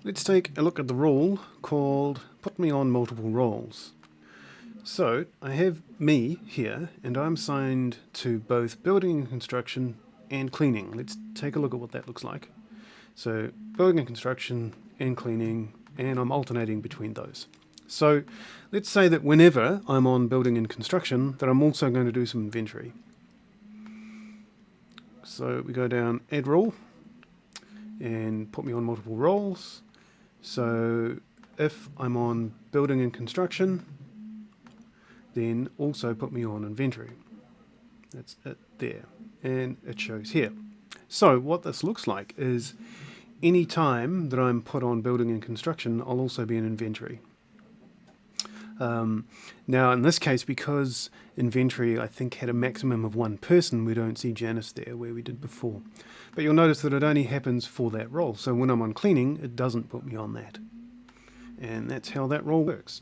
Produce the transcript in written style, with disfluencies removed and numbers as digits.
Let's take a look at the rule called put me on multiple roles. So I have me here and I'm assigned to both building and construction and cleaning. Let's take a look at what that looks like. So building and construction and cleaning, and I'm alternating between those. So let's say that whenever I'm on building and construction that I'm also going to do some inventory. So we go down add rule and put me on multiple roles. So if I'm on building and construction, then also put me on inventory. That's it there, and it shows here. So what this looks like is any time that I'm put on building and construction, I'll also be in inventory. Now in this case, because inventory I think had a maximum of one person, we don't see Janice there where we did before. But you'll notice that it only happens for that role. So when I'm on cleaning, it doesn't put me on that. And that's how that role works.